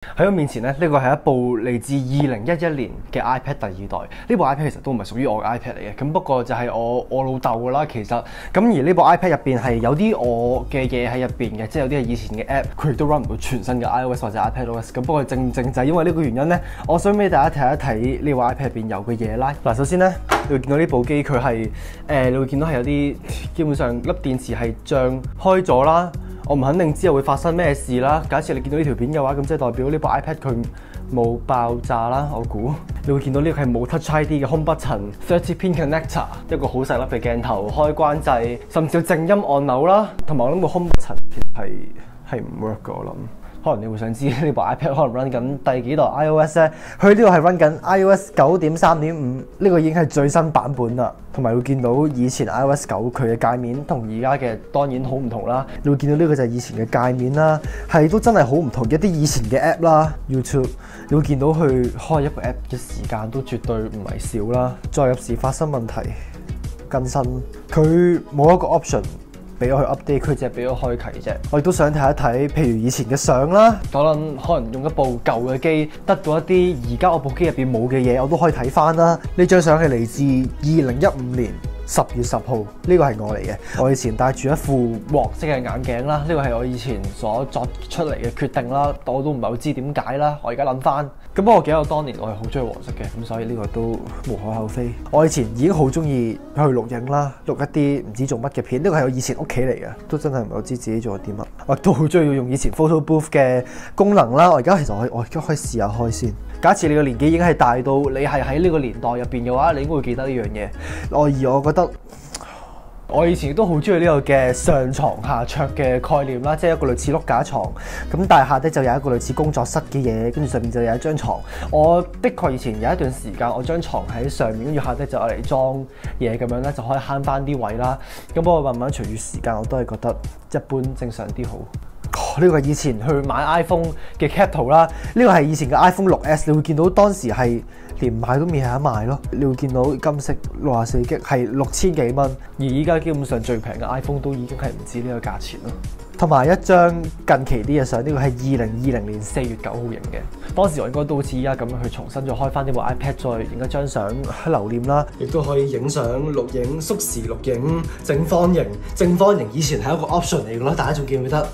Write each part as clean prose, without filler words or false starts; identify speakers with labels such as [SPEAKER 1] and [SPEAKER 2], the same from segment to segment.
[SPEAKER 1] 喺我面前咧，呢個係一部嚟自2011年嘅 iPad 第二代。呢部 iPad 其實都唔係屬於我嘅 iPad 嚟嘅，咁不過就係我老豆㗎啦。其實咁而呢部 iPad 入邊係有啲我嘅嘢喺入邊嘅，即係有啲係以前嘅 app，佢亦都 run 唔到全新嘅 iOS 或者 iPadOS。咁不過正就係因為呢個原因咧，我想俾大家睇一睇呢部 iPad 入邊有嘅嘢啦。嗱，首先咧，你會見到呢部機佢係你會見到係有啲基本上粒電池係脹開咗啦。我唔肯定之後會發生咩事啦。假設你見到呢條片嘅話，咁即係代表呢部 iPad 佢冇爆炸啦。我估你會見到呢個係冇 Touch ID 嘅 Home Button、30 pin connector， 一個好細粒嘅鏡頭、開關掣，甚至有靜音按鈕啦。同埋我諗個 Home Button 其實係唔 work 嘅。我諗可能你會想知呢部 iPad 可能 run 緊第幾代 iOS 咧？佢呢度係 run 緊 iOS 9.3.5，呢個已經係最新版本啦。同埋會見到以前 iOS 9佢嘅界面同而家嘅當然好唔同啦。你會見到呢個就係以前嘅界面啦，係都真係好唔同。一啲以前嘅 app 啦 ，YouTube 你會見到佢開一個 app 嘅時間都絕對唔係少啦。再有時發生問題更新，佢冇一個 option。俾我去 update，佢淨係俾我開啟啫。我亦都想睇一睇，譬如以前嘅相啦，可能用一部舊嘅機，得到一啲而家我部機入邊冇嘅嘢，我都可以睇翻啦。呢張相係嚟自2015年10月10號，呢個係我嚟嘅。我以前戴住一副黃色嘅眼鏡啦，呢個係我以前所作出嚟嘅決定啦。我都唔係好知點解啦。我而家諗翻，咁不過記得我當年我係好中意黃色嘅，咁所以呢個都無可厚非。我以前已經好中意去錄影啦，錄一啲唔知做乜嘅片。呢個係我以前屋企嚟嘅，都真係唔係好知自己做咗啲乜。我都好中意用以前 Photo Booth 嘅功能啦。我而家其實我而家可以試下開先。假設你個年紀已經係大到你係喺呢個年代入邊嘅話，你應該會記得呢樣嘢。我覺得我以前都好中意呢個嘅上床下桌嘅概念啦，即係一個類似碌架床，咁但係下底就有一個類似工作室嘅嘢，跟住上面就有一張床。我的確以前有一段時間，我張床喺上面，跟住下底就攞嚟裝嘢咁樣咧，就可以慳翻啲位啦。咁不過慢慢隨住時間，我都係覺得一般正常啲好。呢個係以前去買 iPhone 嘅 cap 圖啦，呢個係以前嘅 iPhone 6S， 你會見到當時係連買都未有得賣咯。你會見到金色64G 係6000幾蚊，而依家基本上最平嘅 iPhone 都已經係唔止呢個價錢咯。同埋一張近期啲嘅相，呢個係2020年4月9號影嘅。當時我應該都好似依家咁樣去重新再開翻呢部 iPad， 再影一張相留念啦。亦都可以影相、錄影、縮時錄影、正方形。正方形以前係一個 option 嚟嘅咯，大家仲記唔記得？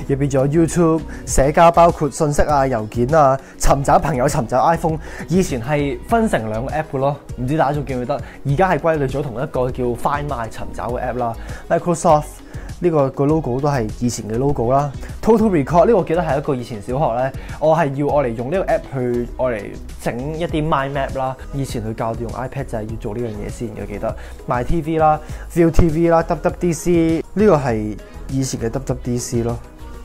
[SPEAKER 1] 入邊仲有 YouTube 社交，包括信息啊、郵件啊、尋找朋友、尋找 iPhone。以前係分成兩個 app 嘅咯，唔知大家仲記唔記得？而家係歸類咗同一個叫 Find My 尋找嘅 app 啦。Microsoft 呢個 logo 都係以前嘅 logo 啦。Total Record 呢個我記得係一個以前小學咧，我係要我嚟用呢個 app 去我嚟整一啲 mind map 啦。以前佢教我哋用 iPad 就係要做呢樣嘢先，我記得。My TV 啦、ViuTV 啦、WWDC 呢個係以前嘅 WWDC 咯。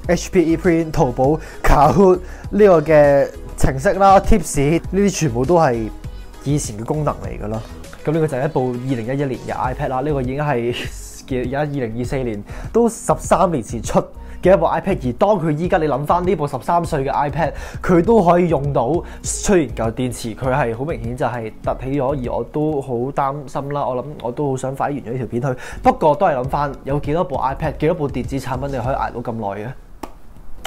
[SPEAKER 1] HP ePrint、淘寶、Kahoot 呢個嘅程式啦、Tips 呢啲全部都係以前嘅功能嚟㗎咯。咁呢個就係一部2011年嘅 iPad 啦。呢個已經係而家2024年，都13年前出嘅一部 iPad。而當佢依家你諗翻呢部13歲嘅 iPad， 佢都可以用到。雖然舊電池佢係好明顯就係凸起咗，而我都好擔心啦。我諗我都好想快啲完咗呢條片去。不過都係諗翻有幾多部 iPad、幾多部電子產品你可以捱到咁耐嘅？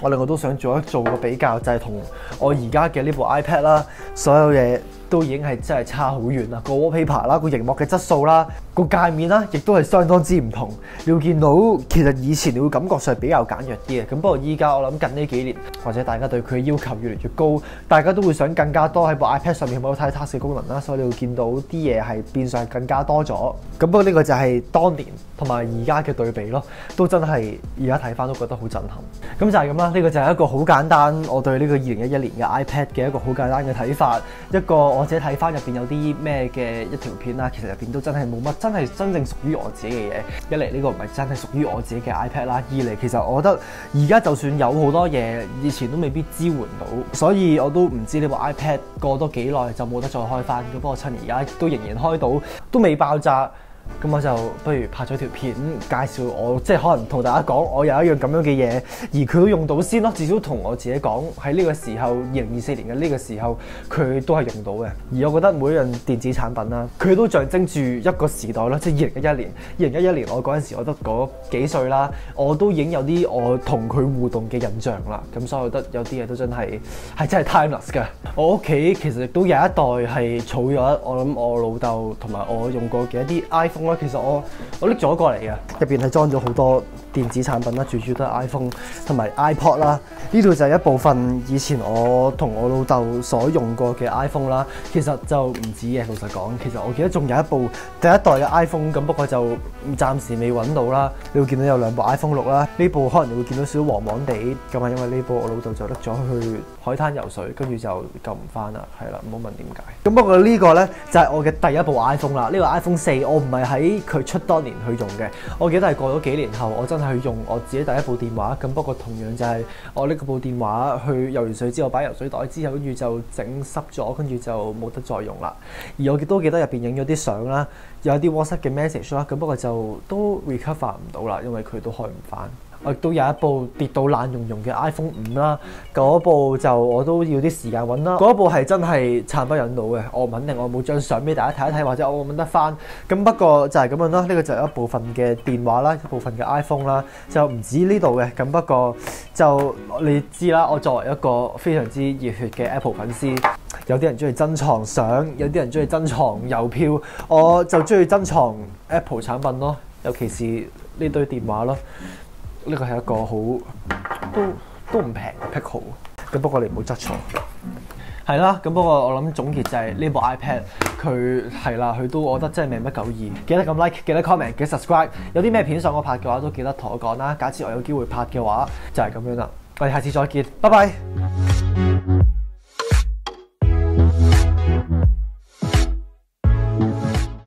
[SPEAKER 1] 我另外都想做個比較，就係同我而家嘅呢部 iPad 啦，所有嘢都已經係真係差好遠啦。個 wallpaper 啦，個熒幕嘅質素啦，個界面啦，亦都係相當之唔同。你會見到其實以前你會感覺上比較簡約啲嘅，咁不過依家我諗近呢幾年，或者大家對佢嘅要求越嚟越高，大家都會想更加多喺部 iPad 上面 multitask 嘅功能啦，所以你會見到啲嘢係變相更加多咗。咁不過呢個就係當年同埋而家嘅對比咯，都真係而家睇翻都覺得好震撼。咁就係咁啦，呢個就係一個好簡單，我對呢個2011年嘅 iPad 嘅一個好簡單嘅睇法。一個我自己睇翻入邊有啲咩嘅一條片啦，其實入邊都真係冇乜真係真正屬於我自己嘅嘢。一嚟呢個唔係真係屬於我自己嘅 iPad 啦，二嚟其實我覺得而家就算有好多嘢以前都未必支援到，所以我都唔知呢部 iPad 過多幾耐就冇得再開翻。咁不過趁而家都仍然開到，都未爆炸。咁我就不如拍咗條片介紹我，即係可能同大家講我有一樣咁樣嘅嘢，而佢都用到先咯。至少同我自己講喺呢個時候，2024年嘅呢個時候，佢都係用到嘅。而我覺得每一樣電子產品啦，佢都象徵住一個時代啦，即係2011年。2011年我嗰陣時我得嗰幾歲啦，我都已經有啲我同佢互動嘅印象啦。咁所以我覺得有啲嘢都真係真係 timeless 㗎。我屋企其實亦都有一代係儲咗，我諗我老豆同埋我用過嘅一啲 iPhone 啦。其實我拎咗過嚟嘅，入邊係裝咗好多電子產品啦，最主要都係 iPhone 同埋 iPod 啦。呢度就係一部分以前我同我老豆所用過嘅 iPhone 啦。其實就唔止嘅，老實講，其實我記得仲有一部第一代嘅 iPhone， 咁不過就暫時未揾到啦。你會見到有兩部 iPhone 6啦，呢部可能你會見到少少黃黃地咁啊，因為呢部我老豆就拎咗去海灘游水，跟住就救唔翻啦，係啦，唔好問點解。咁不過呢個呢，就係我嘅第一部 iPhone 啦，呢個 iPhone 4，我唔係喺佢出多年去用嘅，我記得係過咗幾年後，我真係去用我自己第一部電話。咁不過同樣就係我拎部電話去游完水之後，擺游水袋之後，跟住就整濕咗，跟住就冇得再用啦。而我亦都記得入邊影咗啲相啦，有啲 WhatsApp 嘅 message 啦，咁不過就都 recover 唔到啦，因為佢都開唔翻。我亦都有一部跌到爛溶溶嘅 iPhone 5啦，嗰部就我都要啲時間揾啦。嗰部係真係慘不忍睹嘅，我唔肯定我冇張相俾大家睇一睇，或者我揾得翻。咁不過就係咁樣啦，呢個就係一部分嘅電話啦，一部分嘅 iPhone 啦，就唔止呢度嘅。咁不過就你知啦，我作為一個非常之熱血嘅 Apple 粉絲，有啲人中意珍藏相，有啲人中意珍藏郵票，我就中意珍藏 Apple 產品咯，尤其是呢堆電話咯。呢個係一個好都唔平嘅癖好，咁不過你唔好執錯。係啦，咁不過我諗總結就係呢部 iPad 佢係啦，佢都我覺得真係命不久矣。記得咁 like， 記得 comment， 記得 subscribe。有啲咩片想我拍嘅話，都記得同我講啦。假設我有機會拍嘅話，就係咁樣啦。我哋下次再見，拜拜。